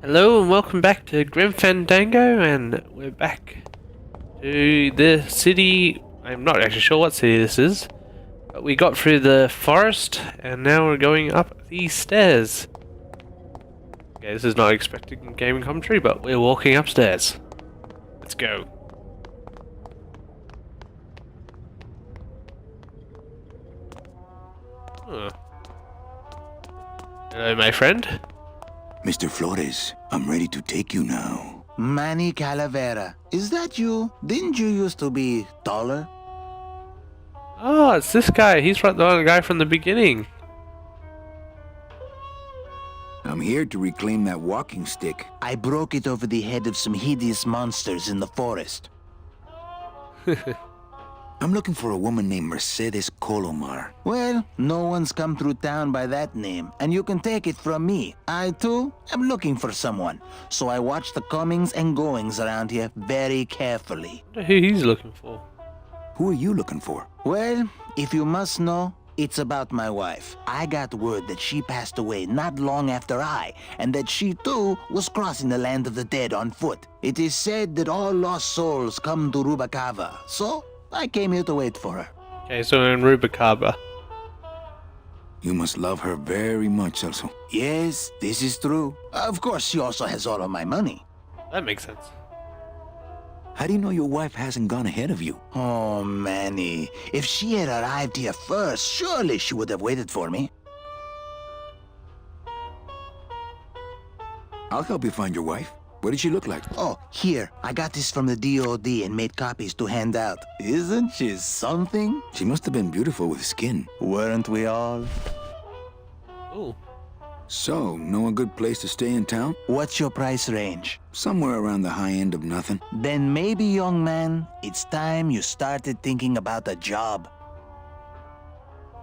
Hello and welcome back to Grim Fandango, and we're back to the city. I'm not actually sure what city this is, but we got through the forest and now we're going up these stairs. Okay, this is not expected in gaming commentary, but we're walking upstairs. Let's go. Huh. Hello, my friend. Mr. Flores, I'm ready to take you now. Manny Calavera, is that you? Didn't you used to be taller? Oh, it's this guy. He's the guy from the beginning. I'm here to reclaim that walking stick. I broke it over the head of some hideous monsters in the forest. I'm looking for a woman named Mercedes Colomar. Well, no one's come through town by that name, and you can take it from me. I, too, am looking for someone, so I watch the comings and goings around here very carefully. I wonder who he's looking for. Who are you looking for? Well, if you must know, it's about my wife. I got word that she passed away not long after I, and that she, too, was crossing the land of the dead on foot. It is said that all lost souls come to Rubacava, so I came here to wait for her. Okay, so we're in Rubacava. You must love her very much, Celso. Yes, this is true. Of course, she also has all of my money. That makes sense. How do you know your wife hasn't gone ahead of you? Oh, Manny. If she had arrived here first, surely she would have waited for me. I'll help you find your wife. What did she look like? Oh, here. I got this from the DOD and made copies to hand out. Isn't she something? She must have been beautiful with skin. Weren't we all? Ooh. So, know a good place to stay in town? What's your price range? Somewhere around the high end of nothing. Then maybe, young man, it's time you started thinking about a job.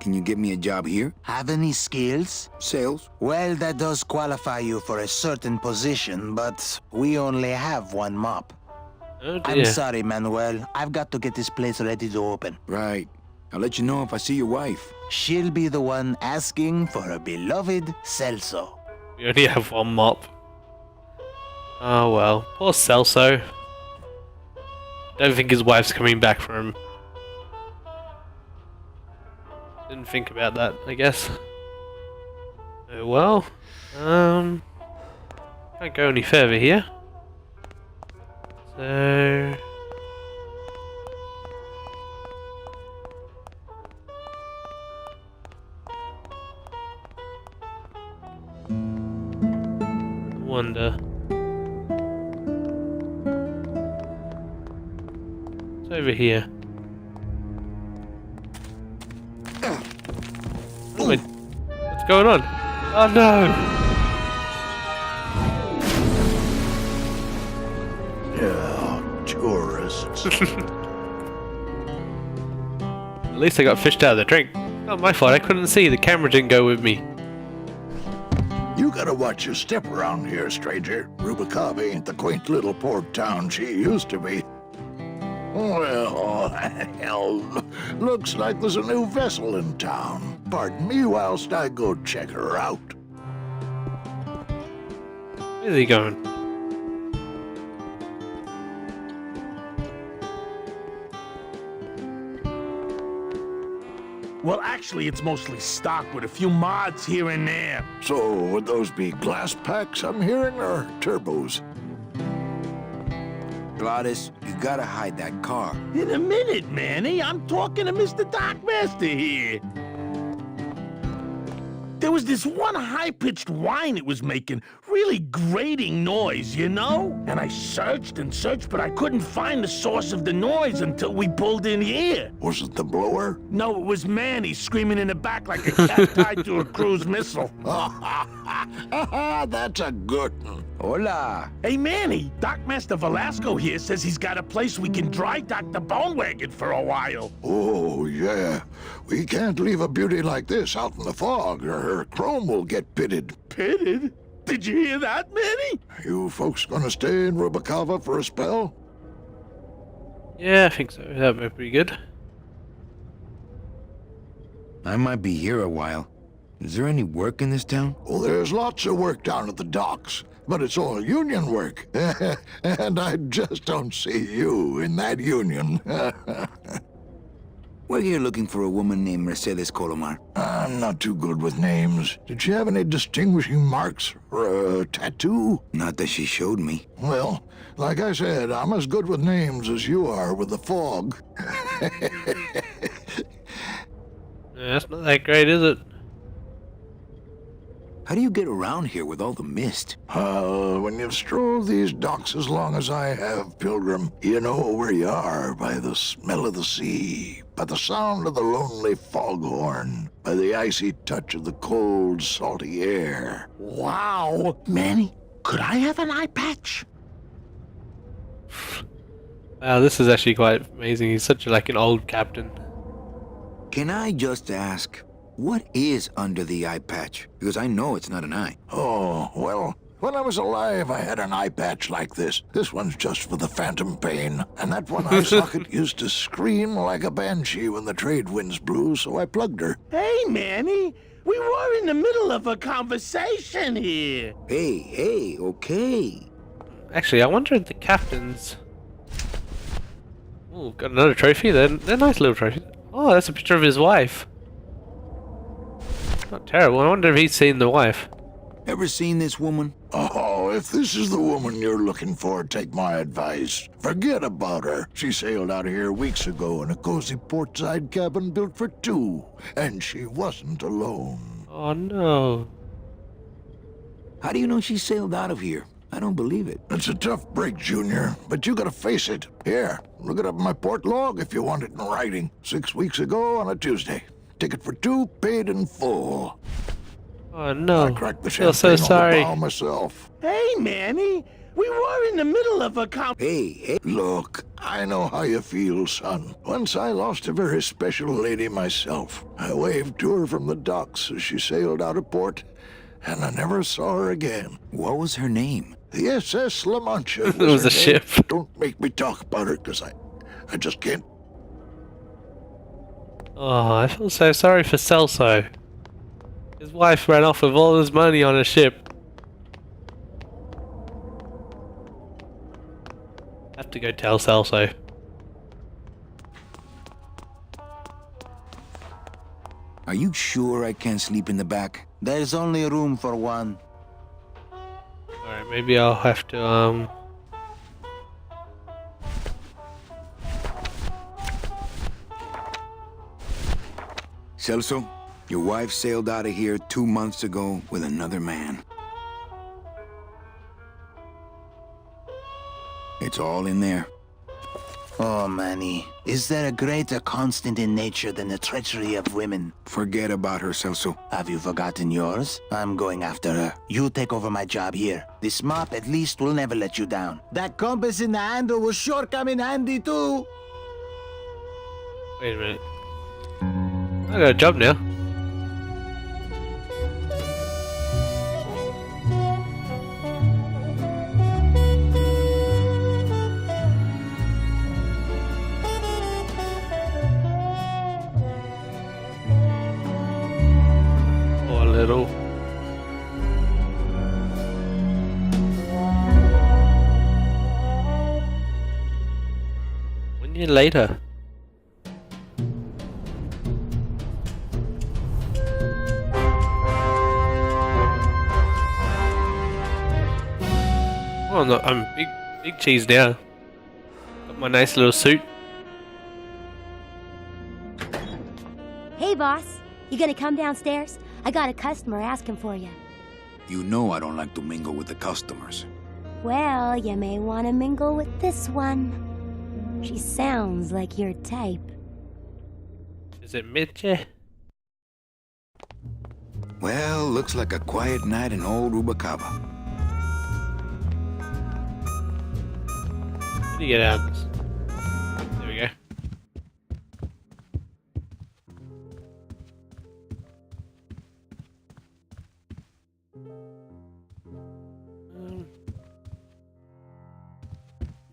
Can you get me a job here? Have any skills? Sales? Well, that does qualify you for a certain position, but we only have one mop. Oh dear. I'm sorry, Manuel. I've got to get this place ready to open. Right. I'll let you know if I see your wife. She'll be the one asking for her beloved Celso. We only have one mop. Oh well. Poor Celso. Don't think his wife's coming back for him. Didn't think about that, I guess. Oh well. Can't go any further here. So wonder. It's over here. Oh, wait. What's going on? Oh no! Yeah, tourists. At least I got fished out of the drink. Not my fault, I couldn't see. The camera didn't go with me. You gotta watch your step around here, stranger. Rubacava ain't the quaint little port town she used to be. Well, hell, looks like there's a new vessel in town. Pardon me whilst I go check her out. Where's he going? Well, actually, it's mostly stock with a few mods here and there. So, would those be glass packs I'm hearing, or turbos? Gladys, you gotta hide that car. In a minute, Manny. I'm talking to Mr. Darkmaster here. There was this one high-pitched whine it was making, really grating noise, you know? And I searched and searched, but I couldn't find the source of the noise until we pulled in here. Was it the blower? No, it was Manny screaming in the back like a cat tied to a cruise missile. That's a good one. Hola. Hey, Manny, Dockmaster Velasco here says he's got a place we can dry dock the bone wagon for a while. Oh, yeah. We can't leave a beauty like this out in the fog, or her chrome will get pitted. Pitted? Did you hear that, Manny? You folks gonna stay in Rubacava for a spell? Yeah, I think so. That would be pretty good. I might be here a while. Is there any work in this town? Oh, there's lots of work down at the docks, but it's all union work. And I just don't see you in that union. We're here looking for a woman named Mercedes Colomar. I'm not too good with names. Did she have any distinguishing marks or a tattoo? Not that she showed me. Well, like I said, I'm as good with names as you are with the fog. That's not that great, is it? How do you get around here with all the mist? When you've strolled these docks as long as I have, Pilgrim, you know where you are by the smell of the sea, by the sound of the lonely foghorn, by the icy touch of the cold, salty air. Wow. Manny, could I have an eye patch? Wow, this is actually quite amazing. He's such like an old captain. Can I just ask, what is under the eye patch? Because I know it's not an eye. Oh, well, when I was alive, I had an eye patch like this. This one's just for the phantom pain. And that one eye socket used to scream like a banshee when the trade winds blew, so I plugged her. Hey, Manny, we were in the middle of a conversation here. Hey, okay. Actually, I wonder if the captains... Oh, got another trophy. They're nice little trophies. Oh, that's a picture of his wife. Not terrible. I wonder if he's seen the wife. Ever seen this woman? Oh, if this is the woman you're looking for, take my advice. Forget about her. She sailed out of here weeks ago in a cozy portside cabin built for two, and she wasn't alone. Oh no. How do you know she sailed out of here? I don't believe it. It's a tough break, Junior, but you gotta face it. Here, look it up in my port log if you want it in writing. 6 weeks ago on a Tuesday. Ticket for two, paid in full. Oh no. I cracked the I feel champagne so on sorry. the bow myself. Hey, Manny, we were in the middle of a Hey. Look, I know how you feel, son. Once I lost a very special lady myself. I waved to her from the docks as she sailed out of port, and I never saw her again. What was her name? The SS La Mancha It was her a name. ship. Don't make me talk about her, because I just can't. Oh, I feel so sorry for Celso. His wife ran off with all his money on a ship. Have to go tell Celso. Are you sure I can't sleep in the back? There's only room for one. Alright, maybe I'll have to, Celso, your wife sailed out of here 2 months ago with another man. It's all in there. Oh, Manny, is there a greater constant in nature than the treachery of women? Forget about her, Celso. Have you forgotten yours? I'm going after her. You take over my job here. This mop at least will never let you down. That compass in the handle will sure come in handy too. wait a minute. I got a job now. Poor little. 1 year later. Oh, no, I'm big cheese now. Got my nice little suit. Hey, boss. You gonna come downstairs? I got a customer asking for you. You know I don't like to mingle with the customers. Well, you may want to mingle with this one. She sounds like your type. Is it Meche? Well, looks like a quiet night in old Rubacava. How do you get out of this? There we go.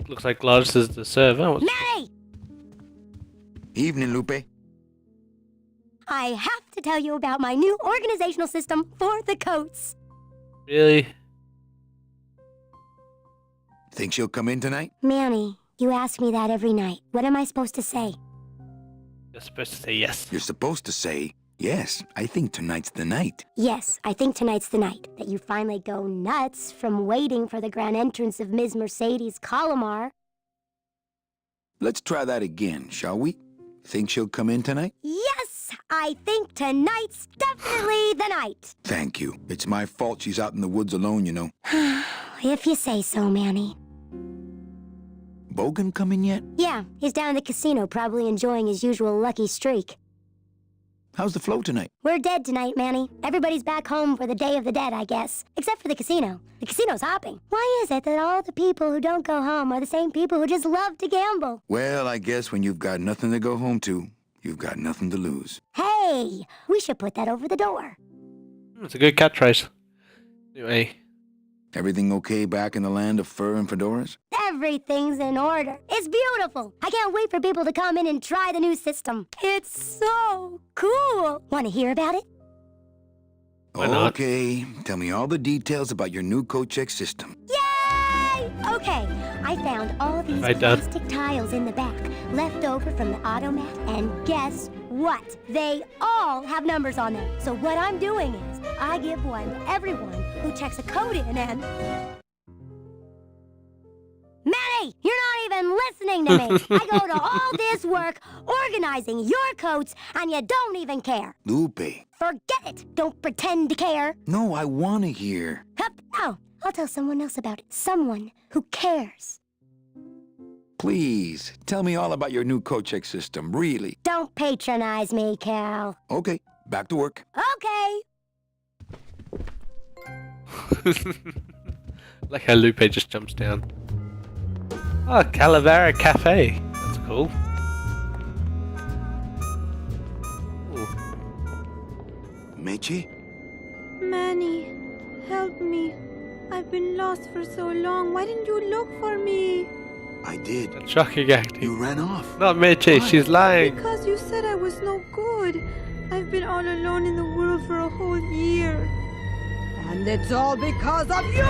Looks like Gladys is the server. Mary! Evening, Lupe. I have to tell you about my new organizational system for the coats. Really? Think she'll come in tonight? Manny, you ask me that every night. What am I supposed to say? You're supposed to say yes. You're supposed to say, yes, I think tonight's the night. Yes, I think tonight's the night that you finally go nuts from waiting for the grand entrance of Ms. Mercedes Colomar. Let's try that again, shall we? Think she'll come in tonight? Yes, I think tonight's definitely the night. Thank you. It's my fault she's out in the woods alone, you know. If you say so, Manny. Bogan come in yet? Yeah, he's down at the casino probably enjoying his usual lucky streak. How's the flow tonight? We're dead tonight, Manny. Everybody's back home for the Day of the Dead, I guess. Except for the casino. The casino's hopping. Why is it that all the people who don't go home are the same people who just love to gamble? Well, I guess when you've got nothing to go home to, you've got nothing to lose. Hey, we should put that over the door. It's a good catchphrase. Anyway. Everything okay back in the land of fur and fedoras? Everything's in order. It's beautiful. I can't wait for people to come in and try the new system. It's so cool. Want to hear about it? Why not? Okay, tell me all the details about your new coat check system. Yay! Okay, I found all these Right, Dad. plastic tiles in the back, left over from the automat, and guess what? They all have numbers on them. So what I'm doing is, I give one to everyone who checks a code in and... Manny, you're not even listening to me. I go to all this work organizing your coats, and you don't even care. Lupe. Forget it. Don't pretend to care. No, I want to hear. Hup, no, I'll tell someone else about it. Someone who cares. Please, tell me all about your new coat check system, really. Don't patronize me, Cal. Okay, back to work. Okay. Like how Lupe just jumps down. Oh, Calavera Cafe. That's cool. Ooh. Meche? Manny, help me. I've been lost for so long. Why didn't you look for me? I did. That's shocking acting. You ran off. Not Meche, she's lying. Because you said I was no good. I've been all alone in the world for a whole year. And it's all because of you!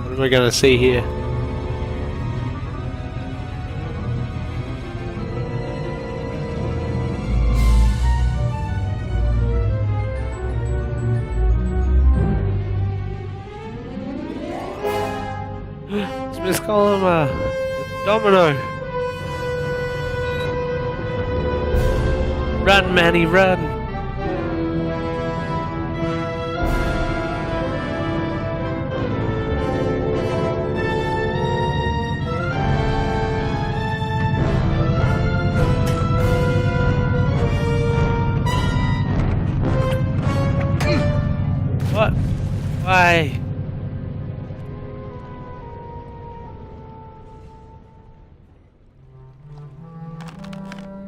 What are we gonna see here? It's Miss Coloma. Domino. Run, Manny, run. What? Why?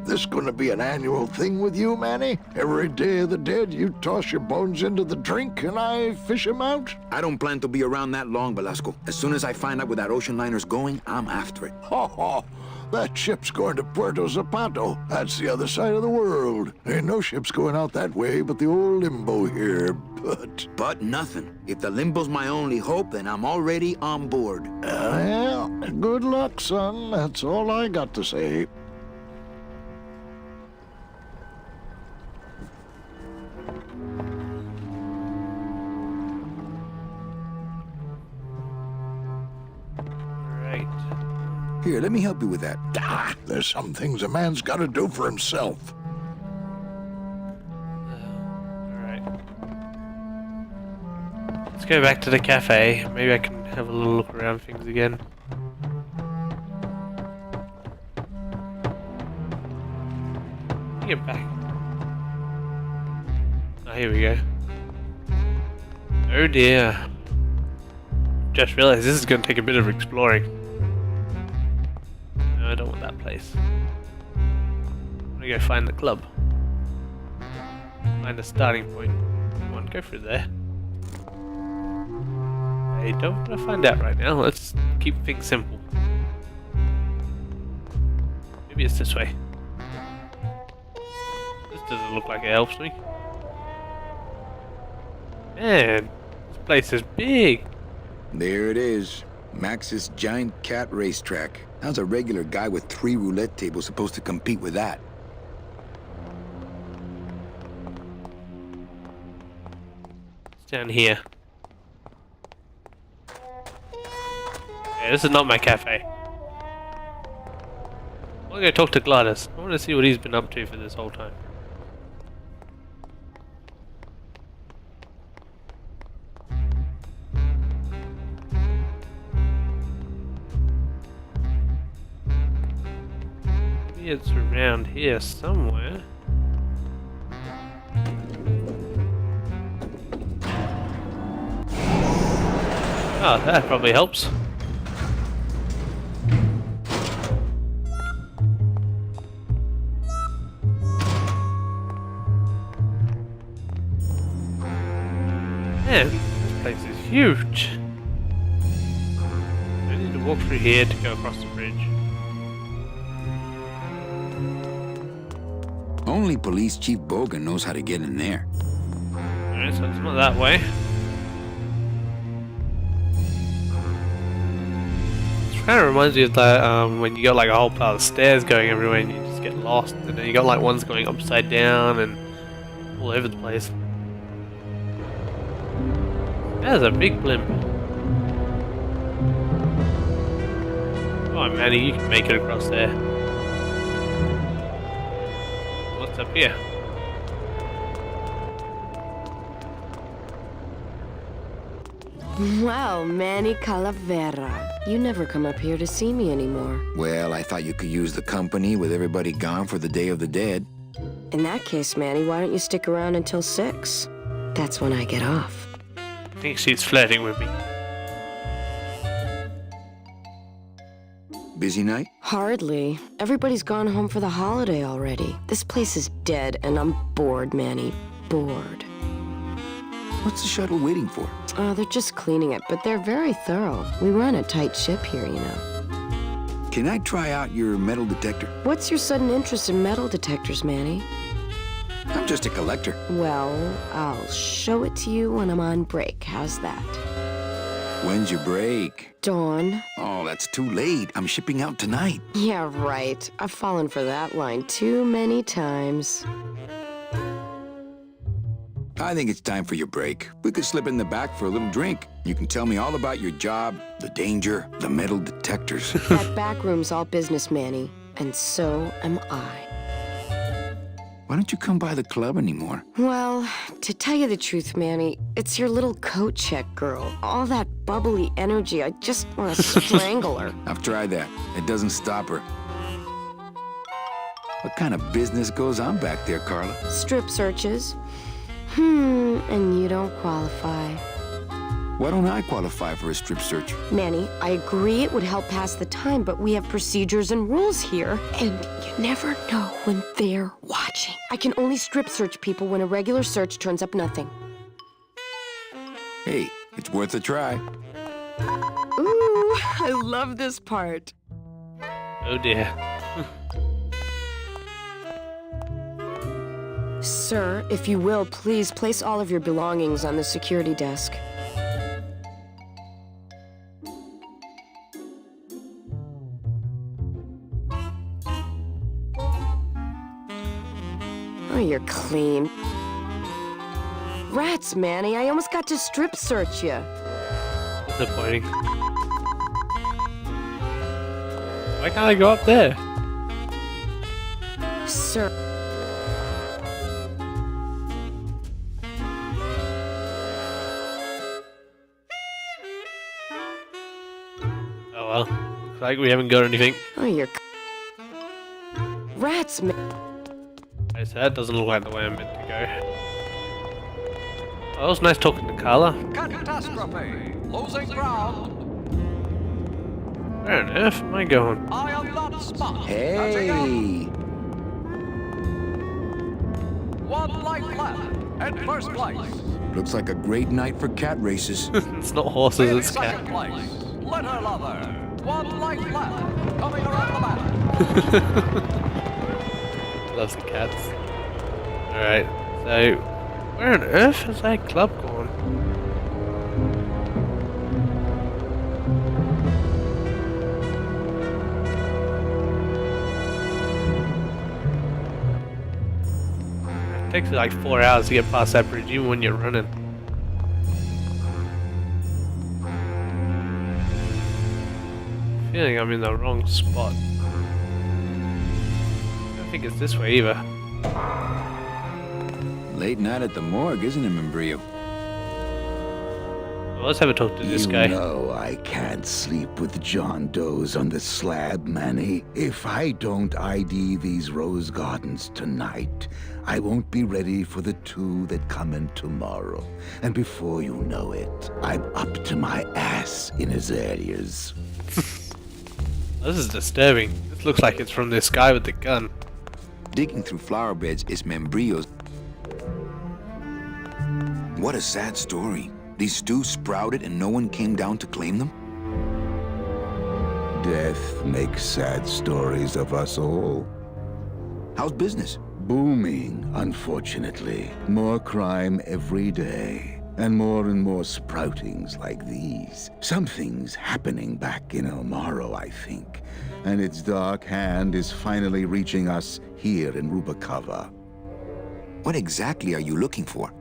This gonna be an annual thing with you, Manny? Every Day of the Dead, you toss your bones into the drink and I fish 'em out? I don't plan to be around that long, Velasco. As soon as I find out where that ocean liner's going, I'm after it. Ha ha! That ship's going to Puerto Zapato. That's the other side of the world. Ain't no ships going out that way but the old limbo here, But nothing. If the limbo's my only hope, then I'm already on board. Well, good luck, son. That's all I got to say. Right. Here, let me help you with that. Ah, there's some things a man's got to do for himself. Alright. Let's go back to the cafe. Maybe I can have a little look around things again. Get back. Oh, here we go. Oh dear. Just realized this is going to take a bit of exploring. No, I don't want that place. I'm gonna go find the club. Find the starting point. Come on, go through there. I don't want to find out right now. Let's keep things simple. Maybe it's this way. This doesn't look like it helps me. Man, this place is big. There it is. Max's giant cat racetrack. How's a regular guy with 3 roulette tables supposed to compete with that? It's down here. Yeah, this is not my cafe. I'm gonna talk to Gladys. I want to see what he's been up to for this whole time. Maybe it's around here somewhere. Oh, that probably helps. Man, this place is huge. I need to walk through here to go across the bridge. Only Police Chief Bogan knows how to get in there. Alright, so it's not that way. It kind of reminds me of that when you got like a whole pile of stairs going everywhere and you just get lost, and then you got like ones going upside down and all over the place. That's a big blimp. Oh, Manny, you can make it across there. What's up here? Wow, Manny Calavera. You never come up here to see me anymore. Well, I thought you could use the company with everybody gone for the Day of the Dead. In that case, Manny, why don't you stick around until 6? That's when I get off. I think she's flirting with me. Busy night? Hardly. Everybody's gone home for the holiday already. This place is dead, and I'm bored, Manny. Bored. What's the shuttle waiting for? They're just cleaning it, but they're very thorough. We run a tight ship here, you know. Can I try out your metal detector? What's your sudden interest in metal detectors, Manny? I'm just a collector. Well, I'll show it to you when I'm on break. How's that? When's your break? Dawn. Oh, that's too late. I'm shipping out tonight. Yeah, right. I've fallen for that line too many times. I think it's time for your break. We could slip in the back for a little drink. You can tell me all about your job, the danger, the metal detectors. That back room's all business, Manny. And so am I. Why don't you come by the club anymore? Well, to tell you the truth, Manny, it's your little coat check girl. All that bubbly energy, I just want to strangle her. I've tried that. It doesn't stop her. What kind of business goes on back there, Carla? Strip searches. And you don't qualify. Why don't I qualify for a strip search? Manny, I agree it would help pass the time, but we have procedures and rules here. And you never know when they're watching. I can only strip search people when a regular search turns up nothing. Hey, it's worth a try. Ooh, I love this part. Oh dear. Sir, if you will, please place all of your belongings on the security desk. Oh, you're clean. Rats, Manny, I almost got to strip search you. Disappointing. Why can't I go up there? Sir. Oh well. Looks like we haven't got anything. Oh, you're... Rats, man. Okay, so that doesn't look like the way I'm meant to go. Oh, it was nice talking to Carla. Catastrophe! Losing ground! Where on earth am I going? I am not spot! Hey! One life left! In first place! Looks like a great night for cat races. It's not horses, In it's second cat. place, Letter Lover. 1 life left. Coming around the map. Loves the cats. Alright, so where on earth is that club gone? It takes like 4 hours to get past that bridge, even when you're running. Feeling I'm in the wrong spot. I don't think it's this way either. Late night at the morgue, isn't it, Membrillo? Well, let's have a talk to this You guy. know I can't sleep with John Doe's on the slab, Manny. If I don't ID these rose gardens tonight, I won't be ready for the 2 that come in tomorrow. And before you know it, I'm up to my ass in azaleas. This is disturbing. This looks like it's from this guy with the gun. Digging through flower beds is Membrillo's. What a sad story. These stews sprouted and no one came down to claim them? Death makes sad stories of us all. How's business? Booming, unfortunately. More crime every day. And more sproutings like these. Something's happening back in El Morro, I think. And its dark hand is finally reaching us here in Rubacava. What exactly are you looking for?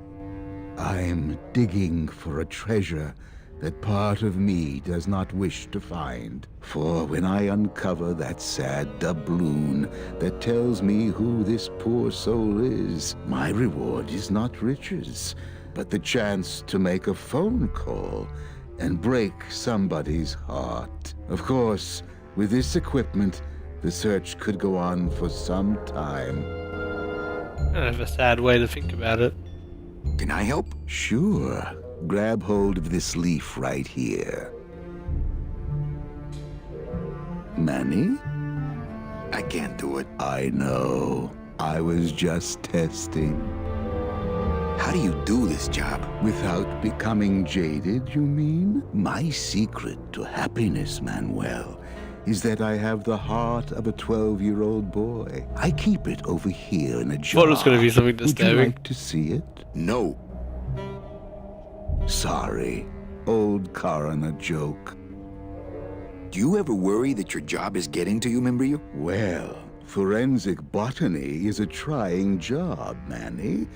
I'm digging for a treasure that part of me does not wish to find. For when I uncover that sad doubloon that tells me who this poor soul is, my reward is not riches, but the chance to make a phone call and break somebody's heart. Of course, with this equipment, the search could go on for some time. Kind of a sad way to think about it. Can I help? Sure. Grab hold of this leaf right here. Manny? I can't do it. I know. I was just testing. How do you do this job? Without becoming jaded, you mean? My secret to happiness, Manuel, is that I have the heart of a 12-year-old boy. I keep it over here in a jar. Thought it was going to be something Would you disturbing. like to see it? No. Sorry. Old coroner joke. Do you ever worry that your job is getting to you, Membrillo? Well, forensic botany is a trying job, Manny.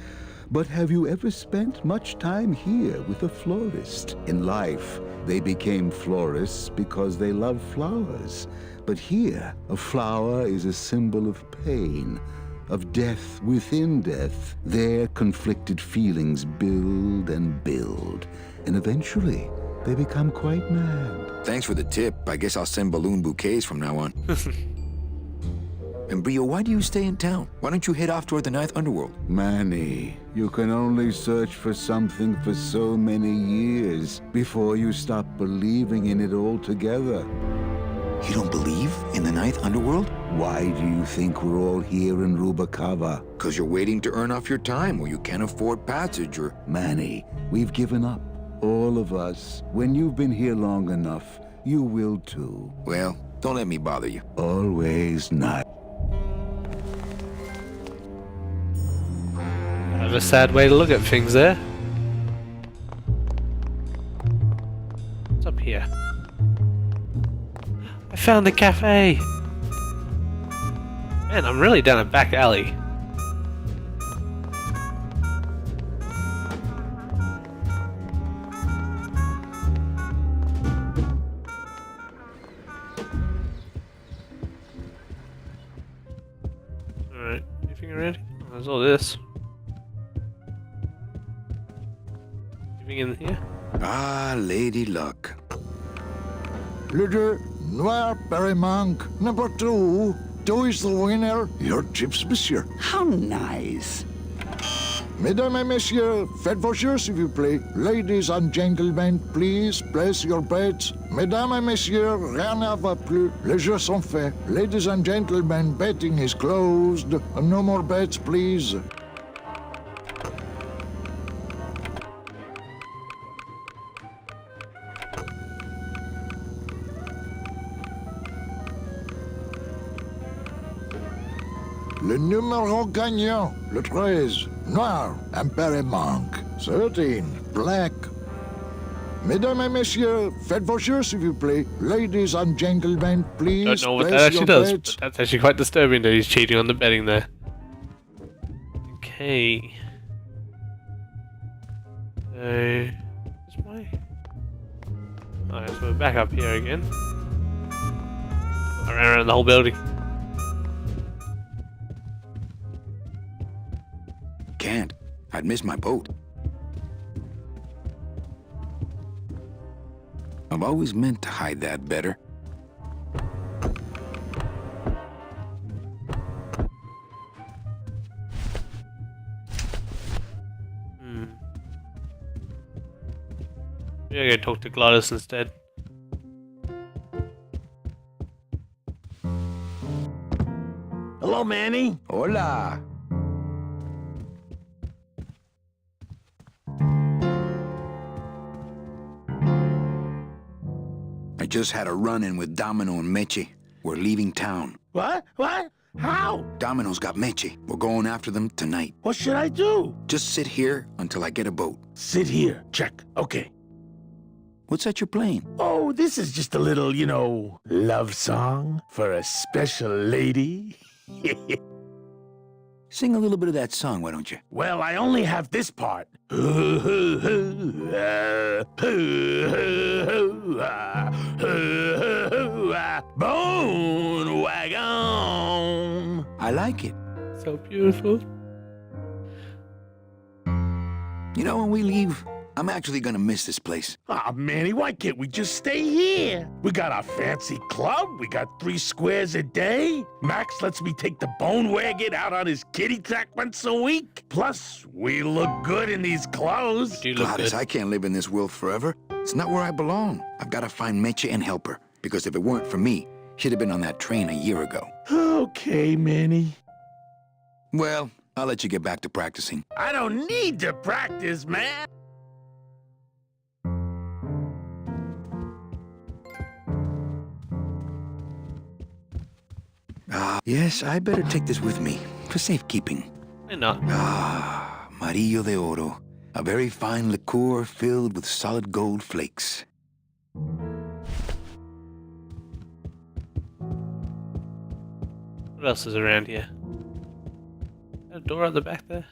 But have you ever spent much time here with a florist? In life, they became florists because they love flowers. But here, a flower is a symbol of pain, of death within death. Their conflicted feelings build and build, and eventually, they become quite mad. Thanks for the tip. I guess I'll send balloon bouquets from now on. Membrillo, why do you stay in town? Why don't you head off toward the Ninth Underworld? Manny, you can only search for something for so many years before you stop believing in it altogether. You don't believe in the Ninth Underworld? Why do you think we're all here in Rubacava? Because you're waiting to earn off your time or you can't afford passage or... Manny, we've given up. All of us. When you've been here long enough, you will too. Well, don't let me bother you. Always not. Kind of a sad way to look at things there. What's up here? I found the cafe! Man, I'm really down a back alley. Alright, anything around here? Oh, there's all this. Anything in here? Ah, Lady Luck. Leader, Noir Berrymonk, number 2. 2 is the winner. Your chips, monsieur. How nice. Mesdames et messieurs, faites vos jeux, s'il vous plaît. Ladies and gentlemen, please place your bets. Mesdames et messieurs, rien ne va plus. Les jeux sont faits. Ladies and gentlemen, betting is closed. No more bets, please. Le numéro gagnant, le 13, noir, impérimante. 13, black. Mesdames et messieurs, faites vos jeux, s'il vous plaît. Ladies and gentlemen, please. Don't know what that place actually your does, bets. but that's actually quite disturbing that he's cheating on the betting there. Okay. So, is my... Alright, so we're back up here again. I ran around the whole building. Can't. I'd miss my boat. I've always meant to hide that better. Maybe I gotta talk to Gladys instead. Hello, Manny. Hola! I just had a run-in with Domino and Meche. We're leaving town. What? What? How? Domino's got Meche. We're going after them tonight. What should I do? Just sit here until I get a boat. Sit here. Check. Okay. What's that you're playing? Oh, this is just a little, you know, love song for a special lady. Sing a little bit of that song, why don't you? Well, I only have this part. Bone wagon. I like it. So beautiful. You know, when we leave, I'm actually gonna miss this place. Aw, Manny, why can't we just stay here? We got our fancy club, we got 3 squares a day. Max lets me take the bone wagon out on his kitty track once a week. Plus, we look good in these clothes. You look Gladys, good. I can't live in this world forever. It's not where I belong. I've gotta find Meche and help her. Because if it weren't for me, she'd have been on that train a year ago. Okay, Manny. Well, I'll let you get back to practicing. I don't need to practice, man. Yes, I better take this with me, for safekeeping. Why not? Marillo de Oro. A very fine liqueur filled with solid gold flakes. What else is around here? A door at the back there?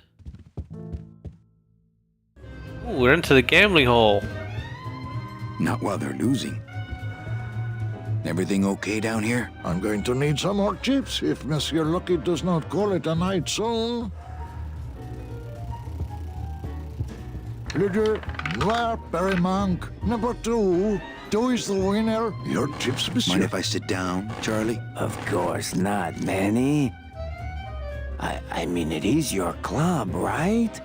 Ooh, we're into the gambling hall. Not while they're losing. Everything okay down here? I'm going to need some more chips if Monsieur Lucky does not call it a night soon. Leader, Noir Perrimanque, number 2. 2 is the winner. Your chips, Monsieur. Mind if I sit down, Charlie? Of course not, Manny. I mean, it is your club, right?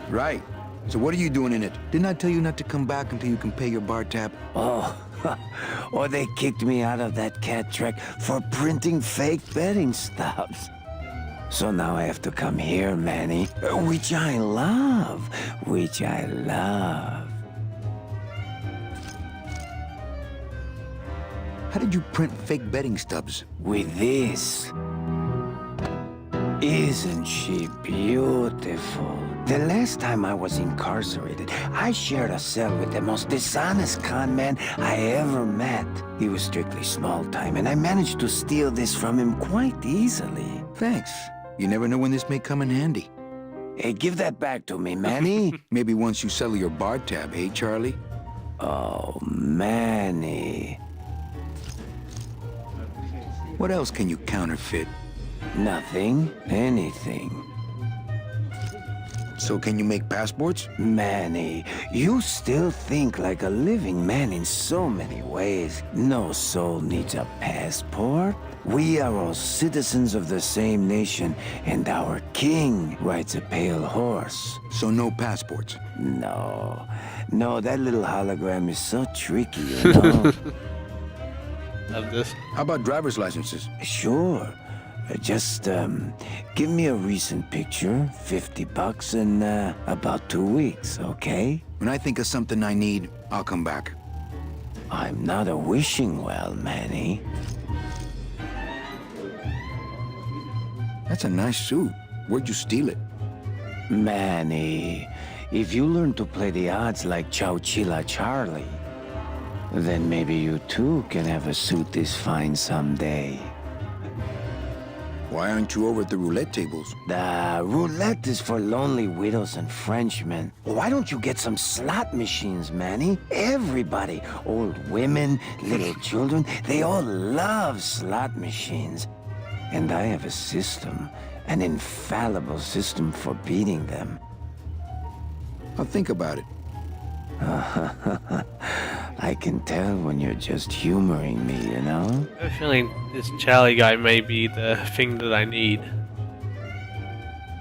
Right. So what are you doing in it? Didn't I tell you not to come back until you can pay your bar tab? Oh, or they kicked me out of that cat track for printing fake betting stubs. So now I have to come here, Manny, which I love, which I love. How did you print fake betting stubs? With this. Isn't she beautiful? The last time I was incarcerated, I shared a cell with the most dishonest con man I ever met. He was strictly small time, and I managed to steal this from him quite easily. Thanks. You never know when this may come in handy. Hey, give that back to me, Manny. Maybe once you settle your bar tab, hey, Charlie? Oh, Manny. What else can you counterfeit? Nothing. Anything. So can you make passports? Manny, you still think like a living man in so many ways. No soul needs a passport. We are all citizens of the same nation, and our king rides a pale horse. So no passports? No, that little hologram is so tricky, you know? Love this. How about driver's licenses? Sure. Just, give me a recent picture, $50 in, about 2 weeks, okay? When I think of something I need, I'll come back. I'm not a wishing well, Manny. That's a nice suit. Where'd you steal it? Manny, if you learn to play the odds like Chowchilla Charlie, then maybe you too can have a suit this fine someday. Why aren't you over at the roulette tables? The roulette is for lonely widows and Frenchmen. Why don't you get some slot machines, Manny? Everybody, old women, little children, they all love slot machines. And I have a system, an infallible system for beating them. I'll think about it. I can tell when you're just humoring me, you know? I have a feeling this Charlie guy may be the thing that I need.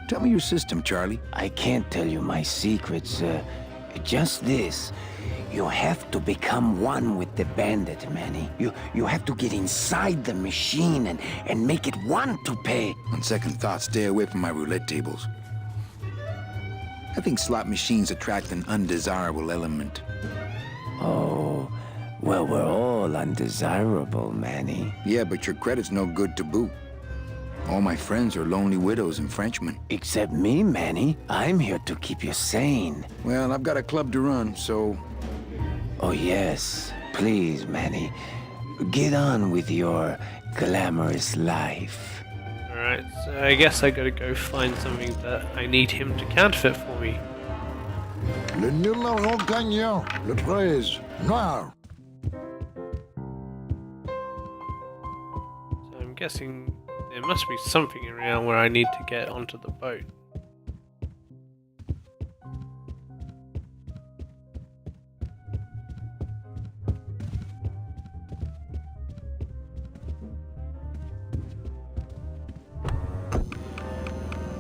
Tell me your system, Charlie. I can't tell you my secrets, just this. You have to become one with the bandit, Manny. You have to get inside the machine and make it want to pay. On second thought, stay away from my roulette tables. I think slot machines attract an undesirable element. Oh, well, we're all undesirable, Manny. Yeah, but your credit's no good to boot. All my friends are lonely widows and Frenchmen. Except me, Manny. I'm here to keep you sane. Well, I've got a club to run, so... Oh, yes. Please, Manny. Get on with your glamorous life. Alright, so I guess I gotta go find something that I need him to counterfeit for me. Le numéro gagnant, le 13, noir. So I'm guessing there must be something around where I need to get onto the boat.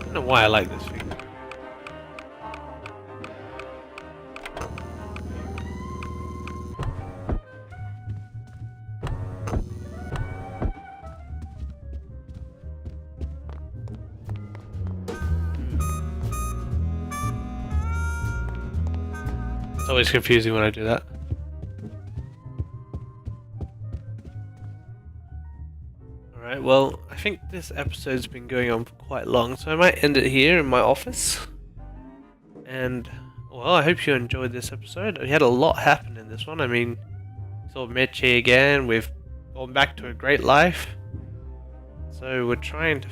I don't know why I like this thing. It's always confusing when I do that. Alright, well, I think this episode's been going on for quite long, so I might end it here in my office. And, well, I hope you enjoyed this episode. We had a lot happen in this one. I mean, we saw Meche again, we've gone back to a great life. So we're trying to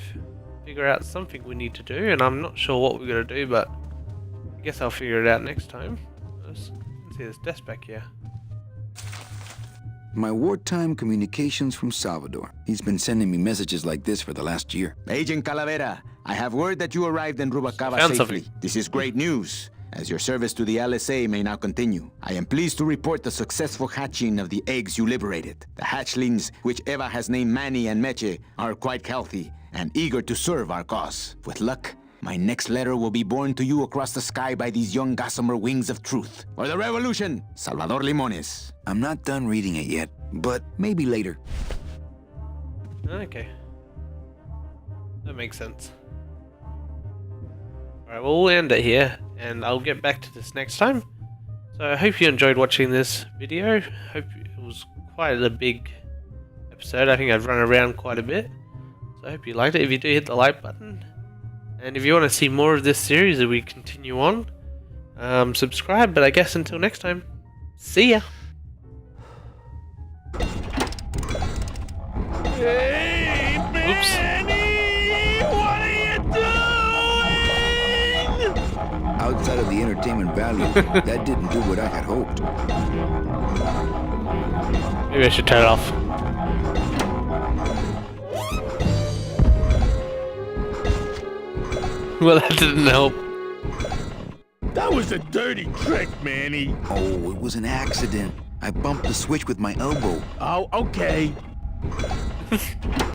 figure out something we need to do, and I'm not sure what we're going to do, but I guess I'll figure it out next time. Let's see this desk back here. My wartime communications from Salvador. He's been sending me messages like this for the last year. Agent Calavera, I have word that you arrived in Rubacava Found safely. something. This is great news, as your service to the LSA may now continue. I am pleased to report the successful hatching of the eggs you liberated. The hatchlings, which Eva has named Manny and Meche, are quite healthy and eager to serve our cause. With luck, my next letter will be borne to you across the sky by these young gossamer wings of truth. For the revolution, Salvador Limones. I'm not done reading it yet, but maybe later. Okay. That makes sense. Alright, well, we'll end it here, and I'll get back to this next time. So I hope you enjoyed watching this video. Hope it was quite a big episode. I think I've run around quite a bit. So I hope you liked it. If you do, hit the like button. And if you want to see more of this series as we continue on, subscribe. But I guess until next time, see ya! Hey, Manny! What are you doing? Outside of the entertainment value, that didn't do what I had hoped. Maybe I should turn it off. Well, that didn't help. That was a dirty trick, Manny. Oh, it was an accident. I bumped the switch with my elbow. Oh, okay.